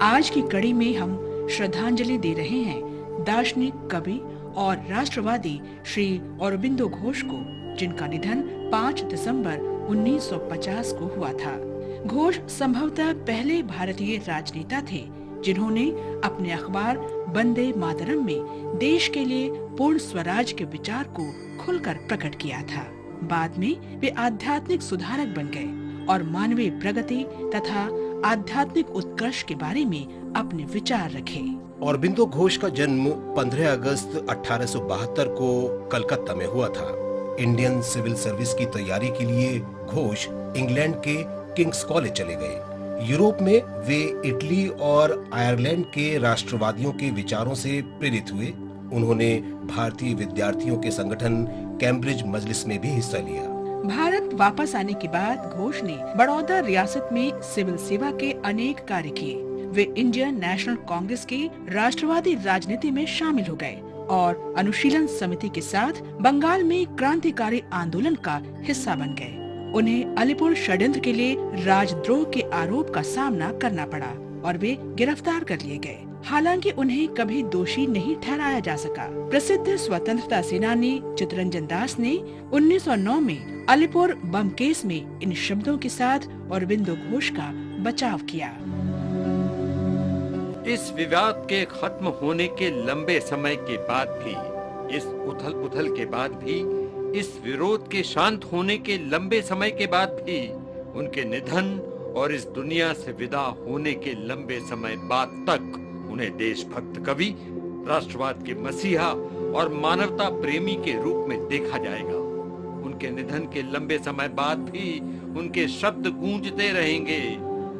आज की कड़ी में हम श्रद्धांजलि दे रहे हैं दार्शनिक, कवि और राष्ट्रवादी श्री अरबिंदो घोष को, जिनका निधन 5 दिसंबर 1950 को हुआ था। घोष संभवतः पहले भारतीय राजनेता थे जिन्होंने अपने अखबार वंदे मातरम में देश के लिए पूर्ण स्वराज के विचार को खुलकर प्रकट किया था। बाद में वे आध्यात्मिक सुधारक बन गए और मानवीय प्रगति तथा आध्यात्मिक उत्कर्ष के बारे में अपने विचार रखे। अरबिंदो घोष का जन्म 15 अगस्त 1872 को कलकत्ता में हुआ था। इंडियन सिविल सर्विस की तैयारी के लिए घोष इंग्लैंड के किंग्स कॉलेज चले गए। यूरोप में वे इटली और आयरलैंड के राष्ट्रवादियों के विचारों से प्रेरित हुए। उन्होंने भारतीय विद्यार्थियों के संगठन कैम्ब्रिज मजलिस में भी हिस्सा लिया। भारत वापस आने के बाद घोष ने बड़ौदा रियासत में सिविल सेवा के अनेक कार्य किए। वे इंडियन नेशनल कांग्रेस की राष्ट्रवादी राजनीति में शामिल हो गए और अनुशीलन समिति के साथ बंगाल में क्रांतिकारी आंदोलन का हिस्सा बन गए। उन्हें अलीपुर षड्यंत्र के लिए राजद्रोह के आरोप का सामना करना पड़ा और वे गिरफ्तार कर लिए गए। हालांकि उन्हें कभी दोषी नहीं ठहराया जा सका। प्रसिद्ध स्वतंत्रता सेनानी चित्तरंजन दास ने 1909 में अलीपुर बम केस में इन शब्दों के साथ अरबिंदो घोष का बचाव किया। इस विवाद के खत्म होने के लंबे समय के बाद भी, इस उथल पुथल के बाद भी, इस विरोध के शांत होने के लंबे समय के बाद भी, उनके निधन और इस दुनिया से विदा होने के लंबे समय बाद तक उन्हें देशभक्त कवि, राष्ट्रवाद के मसीहा और मानवता प्रेमी के रूप में देखा जाएगा। उनके निधन के लंबे समय बाद भी उनके शब्द गूंजते रहेंगे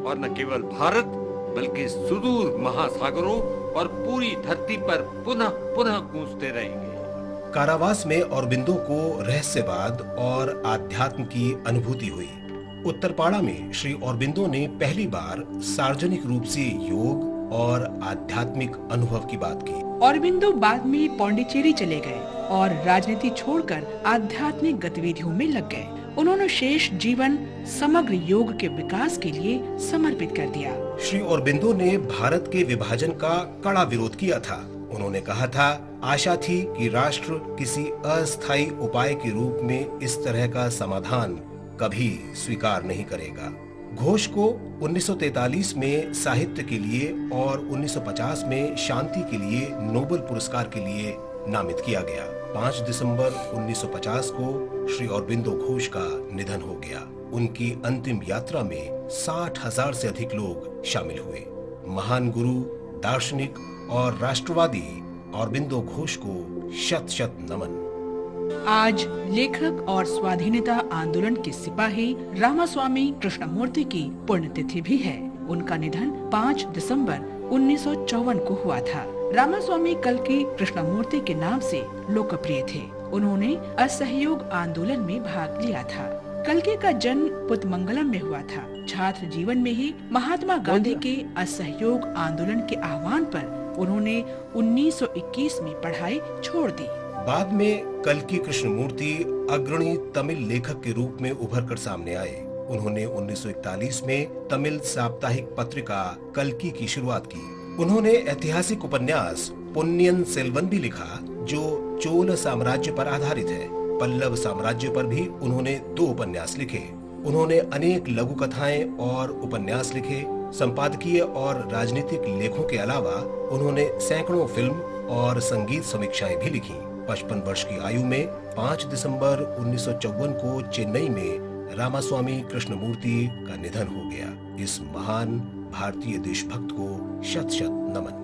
और न केवल भारत बल्कि सुदूर महासागरों और पूरी धरती पर पुनः पुनः गूंजते रहेंगे। कारावास में अरबिंदो को रहस्यवाद और आध्यात्म की अनुभूति हुई। उत्तरपाड़ा में श्री अरबिंदो ने पहली बार सार्वजनिक रूप से योग और आध्यात्मिक अनुभव की बात की। अरबिंदो बाद में पौंडीचेरी चले गए और राजनीति छोड़कर आध्यात्मिक गतिविधियों में लग गए। उन्होंने शेष जीवन समग्र योग के विकास के लिए समर्पित कर दिया। श्री अरबिंदो ने भारत के विभाजन का कड़ा विरोध किया था। उन्होंने कहा था, आशा थी कि राष्ट्र किसी अस्थायी उपाय के रूप में इस तरह का समाधान कभी स्वीकार नहीं करेगा। घोष को 1943 में साहित्य के लिए और 1950 में शांति के लिए नोबेल पुरस्कार के लिए नामित किया गया। 5 दिसंबर 1950 को श्री अरबिंदो घोष का निधन हो गया। उनकी अंतिम यात्रा में 60,000 से अधिक लोग शामिल हुए। महान गुरु, दार्शनिक और राष्ट्रवादी अरबिंदो घोष को शत शत नमन। आज लेखक और स्वाधीनता आंदोलन के सिपाही रामास्वामी कृष्णमूर्ति की पुण्यतिथि भी है। उनका निधन 5 दिसंबर 1954 को हुआ था। रामास्वामी कल्कि कृष्णमूर्ति के नाम से लोकप्रिय थे। उन्होंने असहयोग आंदोलन में भाग लिया था। कल्कि का जन्म पुतमंगलम में हुआ था। छात्र जीवन में ही महात्मा गांधी के असहयोग आंदोलन के आह्वान पर उन्होंने 1921 में पढ़ाई छोड़ दी। बाद में कल्कि कृष्णमूर्ति अग्रणी तमिल लेखक के रूप में उभर कर सामने आए। उन्होंने 1941 में तमिल साप्ताहिक पत्रिका कल्कि की शुरुआत की। उन्होंने ऐतिहासिक उपन्यास पोन्नियन सेल्वन भी लिखा, जो चोल साम्राज्य पर आधारित है। पल्लव साम्राज्य पर भी उन्होंने 2 उपन्यास लिखे। उन्होंने अनेक लघु कथाएं और उपन्यास लिखे। संपादकीय और राजनीतिक लेखों के अलावा उन्होंने सैकड़ों फिल्म और संगीत समीक्षाएं भी लिखी। 55 वर्ष की आयु में 5 दिसंबर 1954 को चेन्नई में रामास्वामी कृष्णमूर्ति का निधन हो गया। इस महान भारतीय देशभक्त को शत शत नमन।